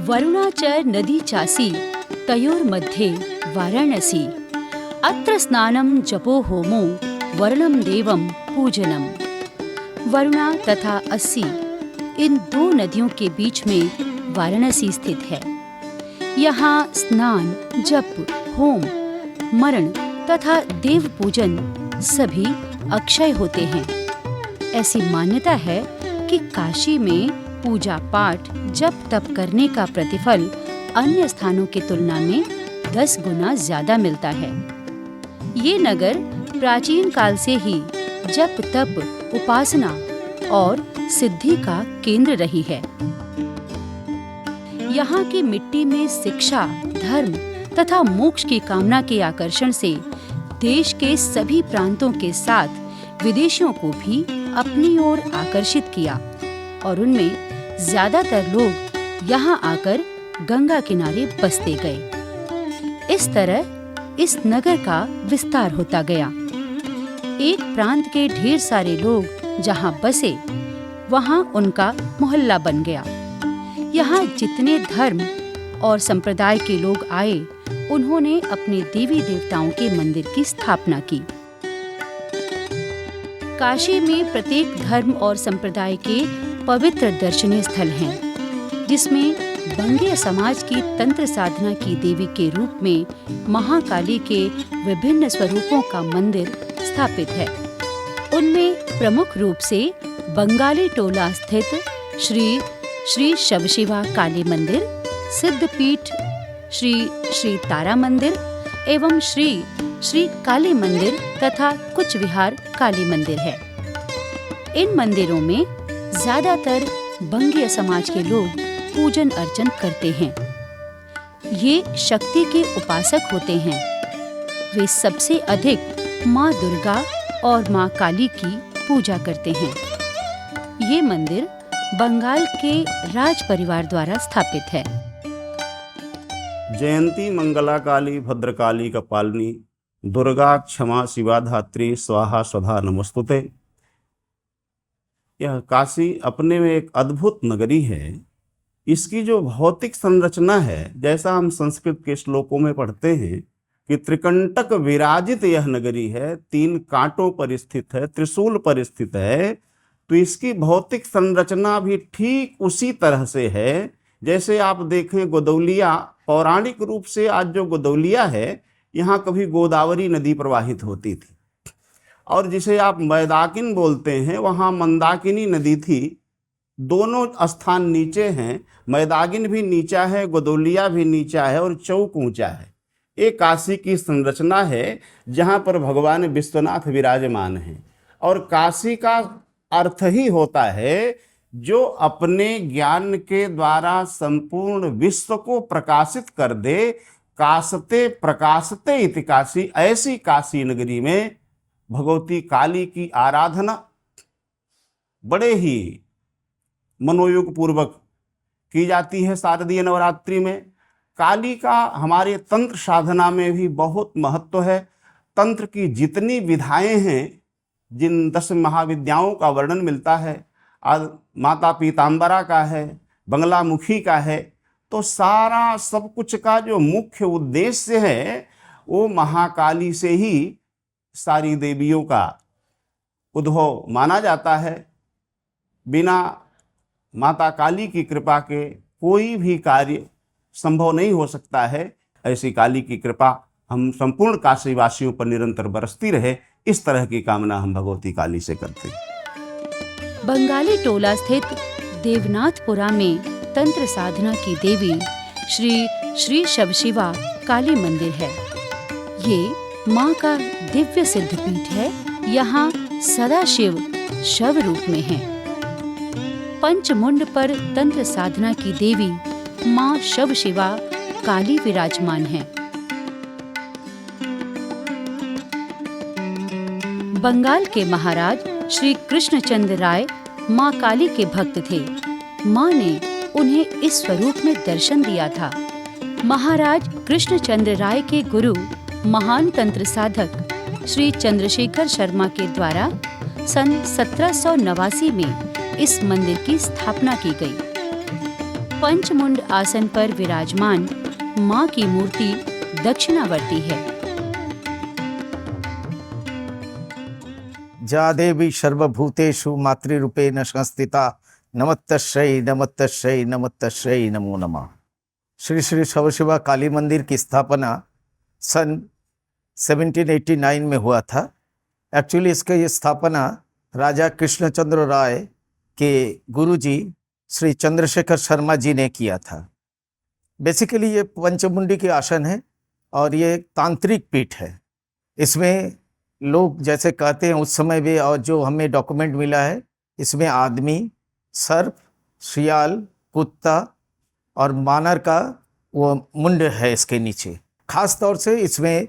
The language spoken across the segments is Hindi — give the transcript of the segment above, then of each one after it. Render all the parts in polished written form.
वरुणा च नदी चासी तयोर्मध्ये वाराणसी। अत्र स्नानं जपो होमो वर्णम देवम पूजनम। वरुणा तथा अस्सी, इन दो नदियों के बीच में वाराणसी स्थित है। यहाँ स्नान, जप, होम, मरण तथा देव पूजन सभी अक्षय होते हैं। ऐसी मान्यता है कि काशी में पूजा पाठ, जप तप करने का प्रतिफल अन्य स्थानों की तुलना में 10 गुना ज्यादा मिलता है। ये नगर प्राचीन काल से ही जप तप, उपासना और सिद्धि का केंद्र रही है। यहाँ की मिट्टी में शिक्षा, धर्म तथा मोक्ष की कामना के आकर्षण से देश के सभी प्रांतों के साथ विदेशियों को भी अपनी ओर आकर्षित किया और उनमें ज्यादातर लोग यहाँ आकर गंगा किनारे बसते गए। इस तरह इस नगर का विस्तार होता गया। एक प्रांत के ढेर सारे लोग जहाँ बसे, वहाँ उनका मोहल्ला बन गया। यहाँ जितने धर्म और संप्रदाय के लोग आए, उन्होंने अपने देवी देवताओं के मंदिर की स्थापना की। काशी में प्रत्येक धर्म और संप्रदाय के पवित्र दर्शनीय स्थल हैं, जिसमें बंगेय समाज की तंत्र साधना की देवी के रूप में महाकाली के विभिन्न स्वरूपों का मंदिर स्थापित है। उनमें प्रमुख रूप से बंगाली टोला स्थित श्री शवशिवा काली मंदिर, सिद्धपीठ श्री तारा मंदिर एवं श्री काली मंदिर तथा कुछ विहार काली मंदिर है। इन मंदिरों में ज्यादातर बंगेय समाज के लोग पूजन अर्चन करते हैं। ये शक्ति के उपासक होते हैं। वे सबसे अधिक माँ दुर्गा और माँ काली की पूजा करते हैं। ये मंदिर बंगाल के राज परिवार द्वारा स्थापित है। जयंती मंगला काली भद्रकाली कपालिनी दुर्गा क्षमा शिवा धात्री स्वाहा स्वधा नमस्तुते। यह काशी अपने में एक अद्भुत नगरी है। इसकी जो भौतिक संरचना है, जैसा हम संस्कृत के श्लोकों में पढ़ते हैं कि त्रिकंटक विराजित यह नगरी है, 3 कांटों पर स्थित है, त्रिशूल पर स्थित है, तो इसकी भौतिक संरचना भी ठीक उसी तरह से है जैसे आप देखें गोदौलिया। पौराणिक रूप से आज जो गोदौलिया है, यहाँ कभी गोदावरी नदी प्रवाहित होती थी, और जिसे आप मैदाकिन बोलते हैं, वहाँ मंदाकिनी नदी थी। दोनों स्थान नीचे हैं, मैदाकिन भी नीचा है, गोदौलिया भी नीचा है और चौक ऊंचा है। एक काशी की संरचना है जहाँ पर भगवान विश्वनाथ विराजमान हैं। और काशी का अर्थ ही होता है जो अपने ज्ञान के द्वारा संपूर्ण विश्व को प्रकाशित कर दे। काशते प्रकाशते इति काशी। ऐसी काशी नगरी में भगवती काली की आराधना बड़े ही मनोयोग पूर्वक की जाती है। शारदीय नवरात्रि में काली का हमारे तंत्र साधना में भी बहुत महत्व है। तंत्र की जितनी विधाएं हैं, जिन 10 महाविद्याओं का वर्णन मिलता है, माता पीताम्बरा का है, बंगलामुखी का है, तो सारा सब कुछ का जो मुख्य उद्देश्य है वो महाकाली से ही सारी देवियों का उद्भव माना जाता है। बिना माता काली की कृपा के कोई भी कार्य संभव नहीं हो सकता है। ऐसी काली की कृपा हम संपूर्ण काशीवासियों पर निरंतर बरसती रहे, इस तरह की कामना हम भगवती काली से करते हैं। बंगाली टोला स्थित देवनाथपुरा में तंत्र साधना की देवी श्री शवशिवा काली मंदिर है। ये माँ का दिव्य सिद्धपीठ है। यहाँ सदाशिव शव रूप में है। पंचमुंड पर तंत्र साधना की देवी माँ शवशिवा काली विराजमान है। बंगाल के महाराज श्री कृष्णचंद्र राय माँ काली के भक्त थे। माँ ने उन्हें इस स्वरूप में दर्शन दिया था। महाराज कृष्णचंद्र राय के गुरु महान तंत्र साधक श्री चंद्रशेखर शर्मा के द्वारा सन 1789 में इस मंदिर की स्थापना की गई। पंचमुंड आसन पर विराजमान मां की मूर्ति दक्षिणावर्ती है। जा देवी सर्वभूतेषु मातृरूपेण संस्थिता नमस्तस्यै नमस्तस्यै नमस्तस्यै नमो नमः। श्री श्री सवशिवा काली मंदिर की स्थापना सन 1789 में हुआ था। एक्चुअली इसका ये स्थापना राजा कृष्णचंद्र राय के गुरुजी श्री चंद्रशेखर शर्मा जी ने किया था। बेसिकली ये पंचमुंडी के आसन है और ये एक तांत्रिक पीठ है। इसमें लोग जैसे कहते हैं उस समय भी, और जो हमें डॉक्यूमेंट मिला है, इसमें आदमी, सर्प, शियाल, कुत्ता और वानर का वो मुंड है इसके नीचे। खास तौर से इसमें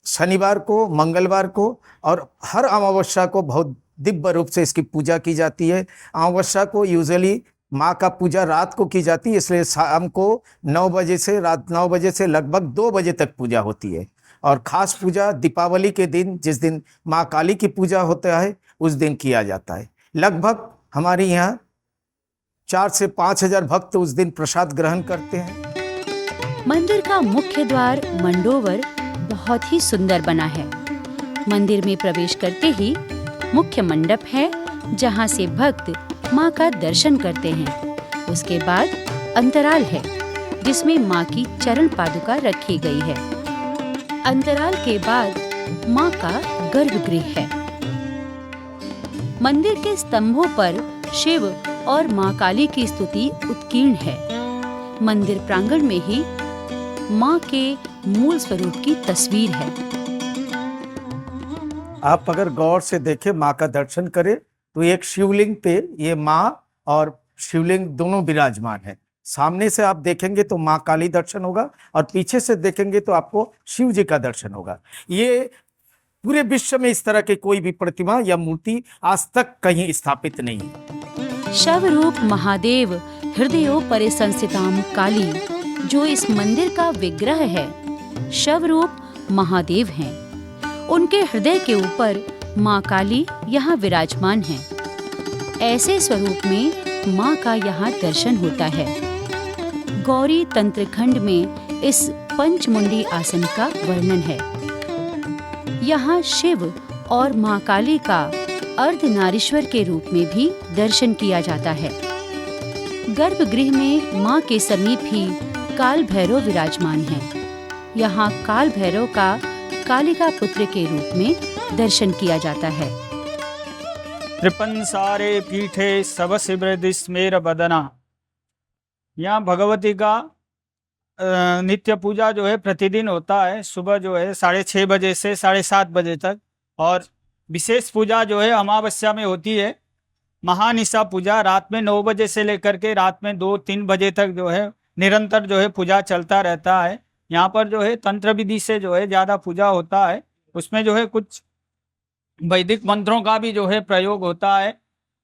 शनिवार को, मंगलवार को और हर अमावस्या को बहुत दिव्य रूप से इसकी पूजा की जाती है। अमावस्या को यूजुअली माँ का पूजा रात को की जाती है, इसलिए शाम को 9 बजे से रात 9 बजे से लगभग 2 बजे तक पूजा होती है। और ख़ास पूजा दीपावली के दिन, जिस दिन माँ काली की पूजा होता है, उस दिन किया जाता है। लगभग हमारे यहाँ 4 से 5 हजार भक्त उस दिन प्रसाद ग्रहण करते हैं। मंदिर का मुख्य द्वार मंडोवर बहुत ही सुंदर बना है। मंदिर में प्रवेश करते ही मुख्य मंडप है, जहाँ से भक्त माँ का दर्शन करते हैं। उसके बाद अंतराल है, जिसमें माँ की चरण पादुका रखी गई है। अंतराल के बाद माँ का गर्भगृह है। मंदिर के स्तंभों पर शिव और माँ काली की स्तुति उत्कीर्ण है। मंदिर प्रांगण में ही माँ के मूल स्वरूप की तस्वीर है। आप अगर गौर से देखें, माँ का दर्शन करें, तो एक शिवलिंग पे ये माँ और शिवलिंग दोनों विराजमान है। सामने से आप देखेंगे तो माँ काली दर्शन होगा और पीछे से देखेंगे तो आपको शिव जी का दर्शन होगा। ये पूरे विश्व में इस तरह की कोई भी प्रतिमा या मूर्ति आज तक कहीं स्थापित नहीं है। शवरूप महादेव हृदयोपरि संस्थिताम काली, जो इस मंदिर का विग्रह है, शवरूप महादेव हैं। उनके हृदय के ऊपर माँ काली यहाँ विराजमान हैं। ऐसे स्वरूप में माँ का यहाँ दर्शन होता है। गौरी तंत्र खंड में इस पंचमुंडी आसन का वर्णन है। यहाँ शिव और माँ काली का अर्धनारीश्वर के रूप में भी दर्शन किया जाता है। गर्भगृह में माँ के समीप ही काल भैरव विराजमान है। यहाँ काल भैरव का कालिका पुत्र के रूप में दर्शन किया जाता है। त्रिपंसारे पीठे सब शिवृदि स्मेर बदना। यहाँ भगवती का नित्य पूजा जो है प्रतिदिन होता है। सुबह जो है 6:30 बजे से 7:30 बजे तक, और विशेष पूजा जो है अमावस्या में होती है। महानिशा पूजा रात में 9 बजे से लेकर के रात में 2-3 बजे तक जो है निरंतर जो है पूजा चलता रहता है। यहाँ पर जो है तंत्र विधि से जो है ज़्यादा पूजा होता है। उसमें जो है कुछ वैदिक मंत्रों का भी जो है प्रयोग होता है।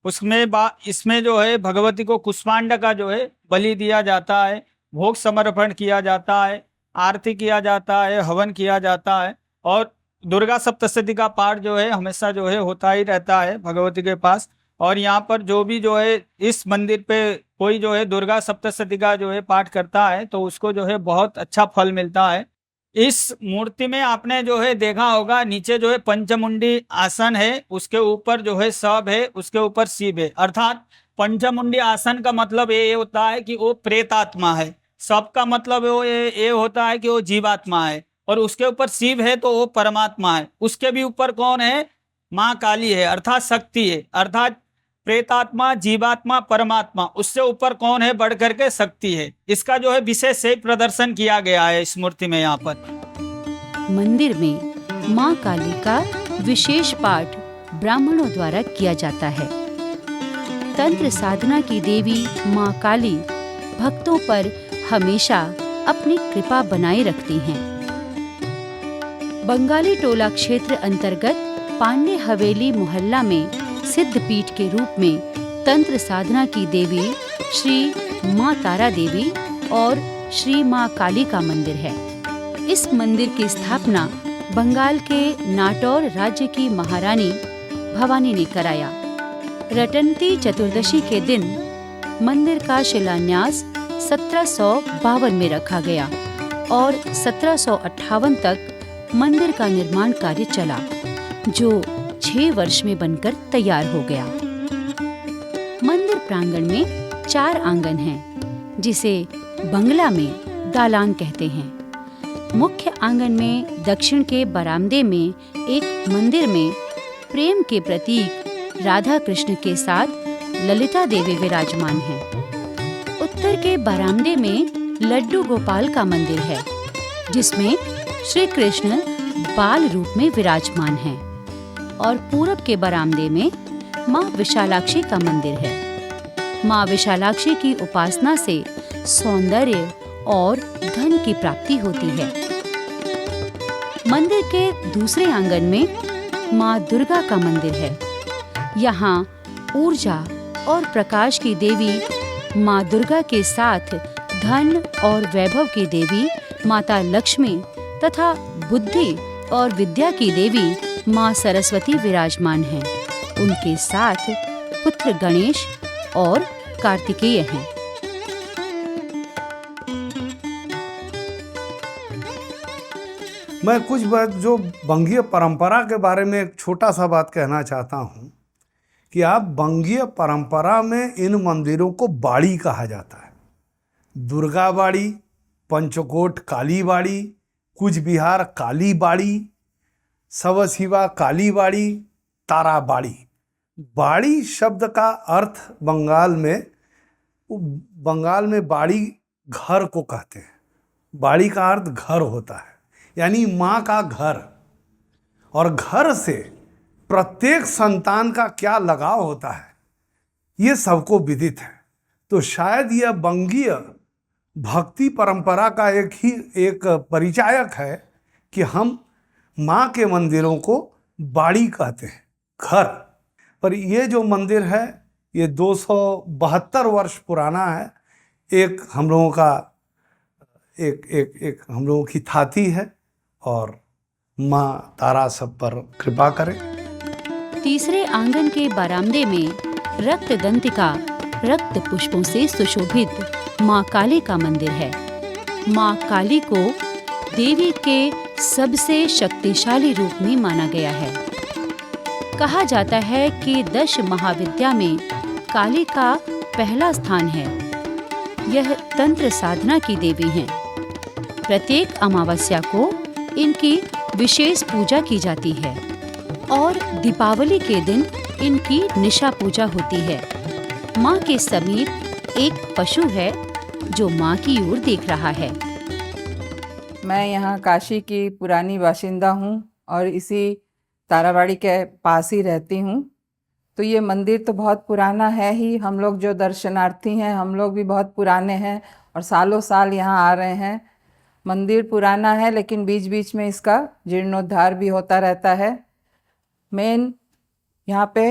इसमें जो है भगवती को कुष्मांड का जो है बलि दिया जाता है, भोग समर्पण किया जाता है, आरती किया जाता है, हवन किया जाता है, और दुर्गा सप्तशती का पाठ जो है हमेशा जो है होता ही रहता है भगवती के पास। और यहाँ पर जो भी जो है इस मंदिर पे कोई जो है दुर्गा सप्तशती का जो है पाठ करता है तो उसको जो है बहुत अच्छा फल मिलता है। इस मूर्ति में आपने जो है देखा होगा, नीचे जो है पंचमुंडी आसन है, उसके ऊपर जो है सब है, उसके ऊपर शिव है। अर्थात पंचमुंडी आसन का मतलब ये होता है कि वो प्रेतात्मा है। सब का मतलब वो ये होता है कि वो जीवात्मा है। और उसके ऊपर शिव है तो वो परमात्मा है। उसके भी ऊपर कौन है? माँ काली है, अर्थात शक्ति है। अर्थात प्रेतात्मा, जीवात्मा, परमात्मा, उससे ऊपर कौन है? बढ़ करके शक्ति है। इसका जो है विशेष से प्रदर्शन किया गया है इस मूर्ति में। यहाँ पर मंदिर में माँ काली का विशेष पाठ ब्राह्मणों द्वारा किया जाता है। तंत्र साधना की देवी माँ काली भक्तों पर हमेशा अपनी कृपा बनाए रखती हैं। बंगाली टोला क्षेत्र अंतर्गत पांडे हवेली मोहल्ला में सिद्ध पीठ के रूप में तंत्र साधना की देवी श्री माँ तारा देवी और श्री माँ काली का मंदिर है। इस मंदिर की स्थापना बंगाल के नाटौर राज्य की महारानी भवानी ने कराया। रटंती चतुर्दशी के दिन मंदिर का शिलान्यास 1752 में रखा गया और 1758 तक मंदिर का निर्माण कार्य चला, जो 6 वर्ष में बनकर तैयार हो गया। मंदिर प्रांगण में 4 आंगन हैं, जिसे बंगला में दालान कहते हैं। मुख्य आंगन में दक्षिण के बरामदे में एक मंदिर में प्रेम के प्रतीक राधा कृष्ण के साथ ललिता देवी विराजमान हैं। उत्तर के बरामदे में लड्डू गोपाल का मंदिर है, जिसमें श्री कृष्ण बाल रूप में विराजमान हैं, और पूरब के बरामदे में माँ विशालाक्षी का मंदिर है। माँ विशालाक्षी की उपासना से सौंदर्य और धन की प्राप्ति होती है। मंदिर के दूसरे आंगन में माँ दुर्गा का मंदिर है। यहाँ ऊर्जा और प्रकाश की देवी माँ दुर्गा के साथ धन और वैभव की देवी माता लक्ष्मी तथा बुद्धि और विद्या की देवी माँ सरस्वती विराजमान हैं। उनके साथ पुत्र गणेश और कार्तिकेय हैं। मैं कुछ बात जो बंगीय परंपरा के बारे में एक छोटा सा बात कहना चाहता हूँ कि आप बंगीय परंपरा में इन मंदिरों को बाड़ी कहा जाता है। दुर्गा बाड़ी, पंचकोट काली बाड़ी, कुछ बिहार काली बाड़ी, सबशिवा काली बाड़ी, तारा बाड़ी। बाड़ी शब्द का अर्थ बंगाल में बाड़ी घर को कहते हैं। बाड़ी का अर्थ घर होता है, यानी माँ का घर। और घर से प्रत्येक संतान का क्या लगाव होता है, ये सबको विदित है। तो शायद यह बंगीय भक्ति परंपरा का एक परिचायक है कि हम माँ के मंदिरों को बाड़ी कहते हैं, घर। पर ये जो मंदिर है ये 272 वर्ष पुराना है। एक हम लोगों की थाती है, और माँ तारा सब पर कृपा करे। तीसरे आंगन के बरामदे में रक्त दंतिका रक्त पुष्पों से सुशोभित माँ काली का मंदिर है। माँ काली को देवी के सबसे शक्तिशाली रूप में माना गया है। कहा जाता है कि 10 महाविद्या में काली का पहला स्थान है। यह तंत्र साधना की देवी हैं। प्रत्येक अमावस्या को इनकी विशेष पूजा की जाती है और दीपावली के दिन इनकी निशा पूजा होती है। माँ के समीप एक पशु है जो माँ की ओर देख रहा है। मैं यहाँ काशी की पुरानी बाशिंदा हूँ और इसी ताराबाड़ी के पास ही रहती हूँ। तो ये मंदिर तो बहुत पुराना है ही। हम लोग जो दर्शनार्थी हैं, हम लोग भी बहुत पुराने हैं और सालों साल यहाँ आ रहे हैं। मंदिर पुराना है, लेकिन बीच बीच में इसका जीर्णोद्धार भी होता रहता है। मेन यहाँ पे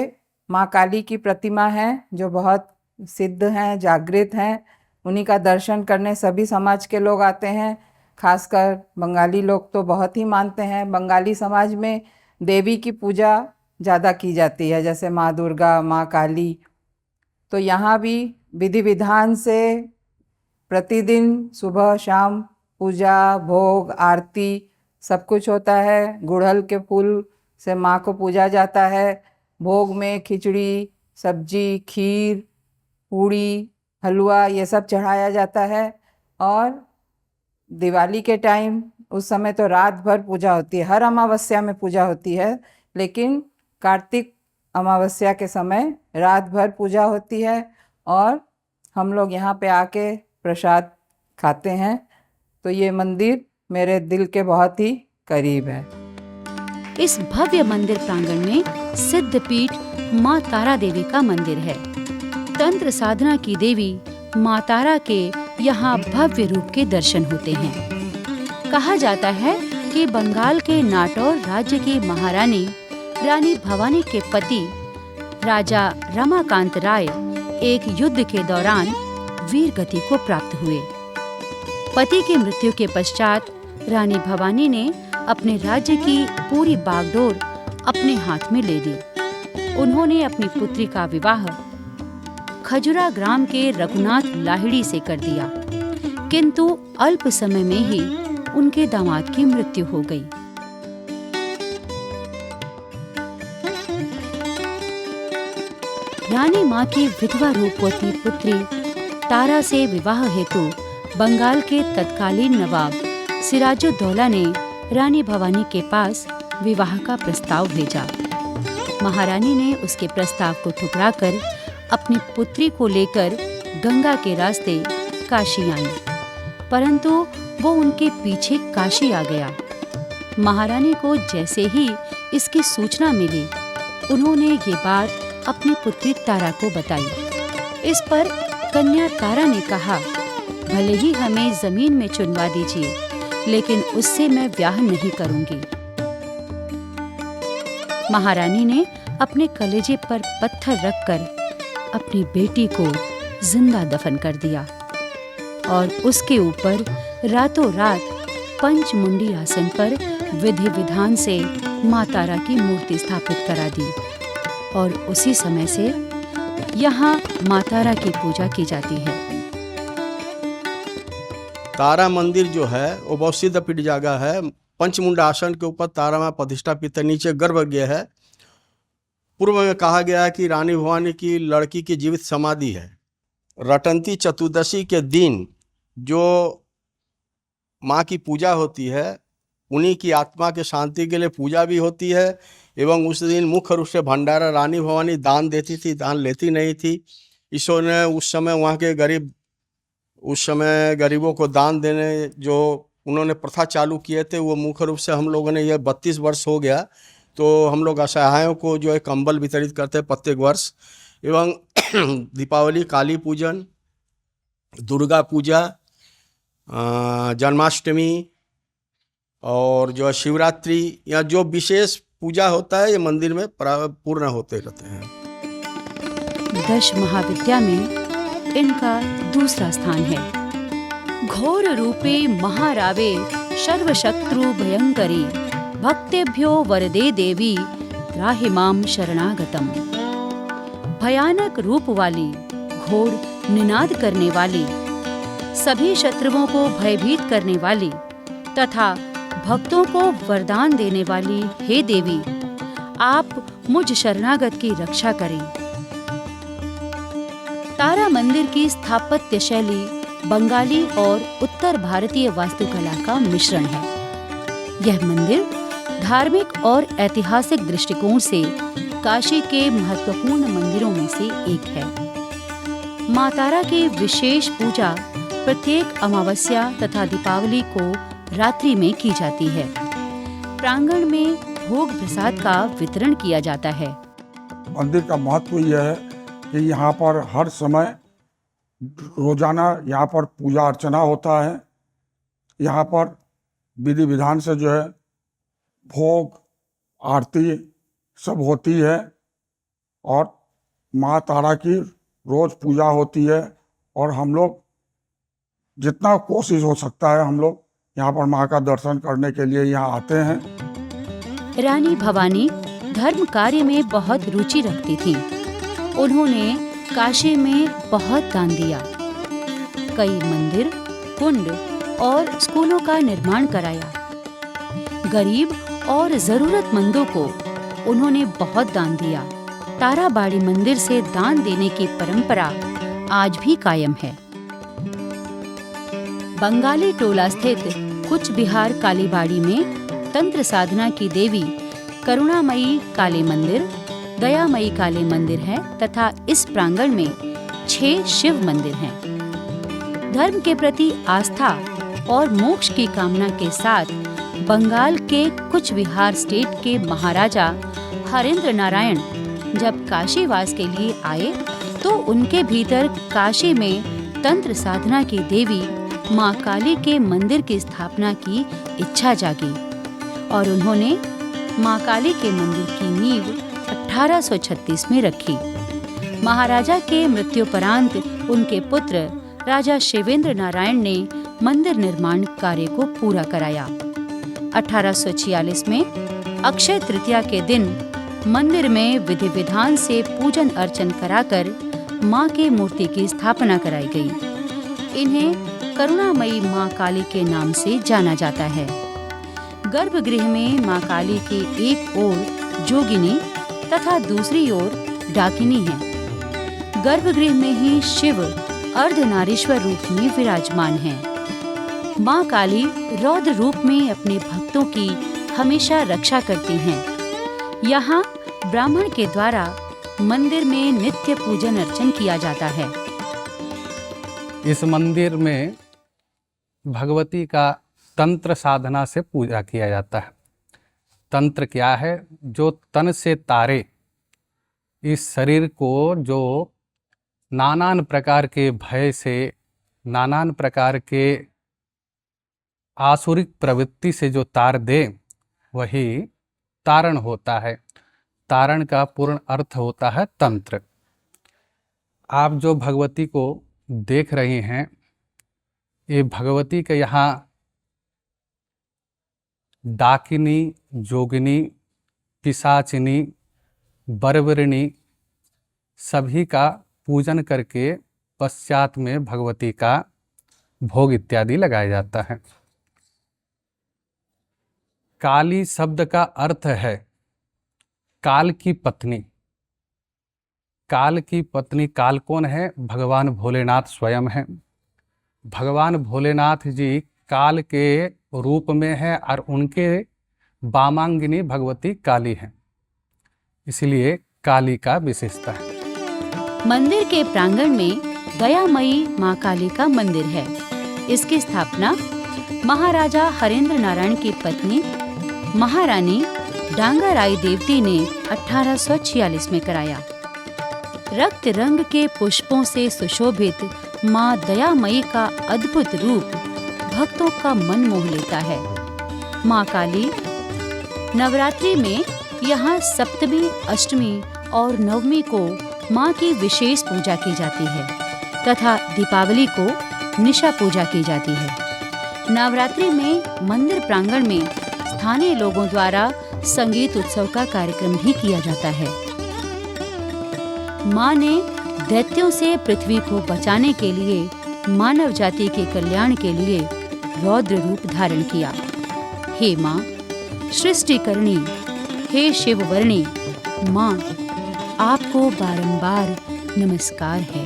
माँ काली की प्रतिमा है जो बहुत सिद्ध हैं, जागृत हैं। उन्हीं का दर्शन करने सभी समाज के लोग आते हैं। खासकर बंगाली लोग तो बहुत ही मानते हैं। बंगाली समाज में देवी की पूजा ज़्यादा की जाती है, जैसे माँ दुर्गा, माँ काली। तो यहाँ भी विधि विधान से प्रतिदिन सुबह शाम पूजा, भोग, आरती सब कुछ होता है। गुड़हल के फूल से माँ को पूजा जाता है। भोग में खिचड़ी, सब्जी, खीर, पूड़ी, हलवा ये सब चढ़ाया जाता है। और दिवाली के टाइम उस समय तो रात भर पूजा होती है। हर अमावस्या में पूजा होती है, लेकिन कार्तिक अमावस्या के समय रात भर पूजा होती है और हम लोग यहाँ पे आके प्रसाद खाते हैं। तो ये मंदिर मेरे दिल के बहुत ही करीब है। इस भव्य मंदिर प्रांगण में सिद्धपीठ माँ तारा देवी का मंदिर है। तंत्र साधना की देवी माँ तारा के यहाँ भव्य रूप के दर्शन होते हैं। कहा जाता है कि बंगाल के नाटौर राज्य की महारानी रानी भवानी के पति राजा रमाकांत राय एक युद्ध के दौरान वीर गति को प्राप्त हुए। पति की मृत्यु के पश्चात रानी भवानी ने अपने राज्य की पूरी बागडोर अपने हाथ में ले ली। उन्होंने अपनी पुत्री का विवाह खजुरा ग्राम के रघुनाथ लाहिड़ी से कर दिया। किंतु अल्प समय में ही उनके दामाद की मृत्यु हो गई। रानी माँ की विधवा रूपवती पुत्री तारा से विवाह हेतु बंगाल के तत्कालीन नवाब सिराजुद्दौला ने रानी भवानी के पास विवाह का प्रस्ताव भेजा। महारानी ने उसके प्रस्ताव को ठुकराकर अपनी पुत्री को लेकर गंगा के रास्ते काशी आई, परंतु वो उनके पीछे काशी आ गया। महारानी को जैसे ही इसकी सूचना मिली, उन्होंने ये बात अपनी पुत्री तारा को बताई। इस पर कन्या तारा ने कहा, भले ही हमें जमीन में चुनवा दीजिए, लेकिन उससे मैं ब्याह नहीं करूंगी। महारानी ने अपने कलेजे पर पत्थर रखकर अपनी बेटी को जिंदा दफन कर दिया और उसके ऊपर रातों रात पंचमुंडी आसन पर विधि विधान से माँ तारा की मूर्ति स्थापित करा दी और उसी समय से यहाँ माँ तारा की पूजा की जाती है। तारा मंदिर जो है वो बहुत सिद्ध पीठ जगह है। पंचमुंडा आसन के ऊपर तारा माँ प्रतिष्ठापित है। नीचे गर्भगृह है। पूर्व में कहा गया है कि रानी भवानी की लड़की की जीवित समाधि है। रटंती चतुर्दशी के दिन जो माँ की पूजा होती है, उन्हीं की आत्मा के शांति के लिए पूजा भी होती है एवं उस दिन मुख्य रूप से भंडारा रानी भवानी दान देती थी, दान लेती नहीं थी। ईश्वर ने उस समय वहाँ के गरीबों को दान देने जो उन्होंने प्रथा चालू किए थे, वो मुख्य रूप से हम लोगों ने, यह 32 वर्ष हो गया, तो हम लोग असहायों को जो है कंबल वितरित करते हैं प्रत्येक वर्ष। एवं दीपावली, काली पूजन, दुर्गा पूजा, जन्माष्टमी और जो शिवरात्रि या जो विशेष पूजा होता है, ये मंदिर में पूर्ण होते रहते हैं। 10 महाविद्या में इनका दूसरा स्थान है। घोर रूपे महारावे सर्वशत्रु भयंकरी भक्तेभ्यो वरदे देवी त्राहि माम शरणागतम। भयानक रूप वाली, घोर निनाद करने वाली, सभी शत्रुओं को भयभीत करने वाली तथा भक्तों को वरदान देने वाली हे देवी, आप मुझ शरणागत की रक्षा करें। तारा मंदिर की स्थापत्य शैली बंगाली और उत्तर भारतीय वास्तुकला का मिश्रण है। यह मंदिर धार्मिक और ऐतिहासिक दृष्टिकोण से काशी के महत्वपूर्ण मंदिरों में से एक है। माँ तारा की विशेष पूजा प्रत्येक अमावस्या तथा दीपावली को रात्रि में की जाती है। प्रांगण में भोग प्रसाद का वितरण किया जाता है। मंदिर का महत्व यह है कि यहाँ पर हर समय रोजाना यहाँ पर पूजा अर्चना होता है। यहाँ पर विधि विधान से जो है भोग आरती सब होती है और माँ तारा की रोज पूजा होती है और हम लोग जितना कोशिश हो सकता है हम लोग यहाँ पर माँ का दर्शन करने के लिए यहाँ आते हैं। रानी भवानी धर्म कार्य में बहुत रुचि रखती थी। उन्होंने काशी में बहुत दान दिया। कई मंदिर, कुंड और स्कूलों का निर्माण कराया। गरीब और जरूरतमंदों को उन्होंने बहुत दान दिया। ताराबाड़ी मंदिर से दान देने की परंपरा आज भी कायम है। बंगाली टोला स्थित कुछ बिहार कालीबाड़ी में तंत्र साधना की देवी करुणामयी काली मंदिर, दयामयी काली मंदिर है तथा इस प्रांगण में 6 शिव मंदिर हैं। धर्म के प्रति आस्था और मोक्ष की कामना के साथ बंगाल के कुछ बिहार स्टेट के महाराजा हरेंद्र नारायण जब काशीवास के लिए आए तो उनके भीतर काशी में तंत्र साधना की देवी माँ काली के मंदिर की स्थापना की इच्छा जागी और उन्होंने माँ काली के मंदिर की नींव 1836 में रखी। महाराजा के मृत्युपरांत उनके पुत्र राजा शिवेंद्र नारायण ने मंदिर निर्माण कार्य को पूरा कराया। 1846 में अक्षय तृतीया के दिन मंदिर में विधि विधान से पूजन अर्चन कराकर मां की मूर्ति की स्थापना कराई गई। इन्हें करुणामयी मां काली के नाम से जाना जाता है। गर्भगृह में मां काली के एक ओर जोगिनी तथा दूसरी ओर डाकिनी है। गर्भगृह में ही शिव अर्धनारीश्वर रूप में विराजमान हैं। मां काली रौद्र रूप में अपने भक्तों की हमेशा रक्षा करती हैं। यहाँ ब्राह्मण के द्वारा मंदिर में नित्य पूजन अर्चन किया जाता है। इस मंदिर में भगवती का तंत्र साधना से पूजा किया जाता है। तंत्र क्या है? जो तन से तारे इस शरीर को जो नानान प्रकार के भय से, नानान प्रकार के आसुरिक प्रवृत्ति से जो तार दे, वही तारण होता है। तारण का पूर्ण अर्थ होता है तंत्र। आप जो भगवती को देख रहे हैं, ये भगवती के यहाँ डाकिनी, जोगिनी, पिशाचिनी, बर्बरिणी सभी का पूजन करके पश्चात में भगवती का भोग इत्यादि लगाया जाता है। काली शब्द का अर्थ है काल की पत्नी। काल की पत्नी, काल कौन है? भगवान भोलेनाथ स्वयं हैं। भगवान भोलेनाथ जी काल के रूप में है और उनके वामांगिनी भगवती काली हैं, इसलिए काली का विशेषता है। मंदिर के प्रांगण में दयामयी मां काली का मंदिर है। इसकी स्थापना महाराजा हरेंद्र नारायण की पत्नी महारानी डांगाराई देवती ने 1846 में कराया। रक्त रंग के पुष्पों से सुशोभित मां दयामयी का अद्भुत रूप भक्तों का मन मोह लेता है। मां काली नवरात्रि में यहाँ सप्तमी, अष्टमी और नवमी को मां की विशेष पूजा की जाती है तथा दीपावली को निशा पूजा की जाती है। नवरात्रि में मंदिर प्रांगण में स्थानीय लोगों द्वारा संगीत उत्सव का कार्यक्रम भी किया जाता है। मां ने दैत्यों से पृथ्वी को बचाने के लिए, मानव जाति के कल्याण के लिए रौद्र रूप धारण किया। हे मां सृष्टिकर्णी, हे शिववर्णी, मां आपको बारंबार नमस्कार है।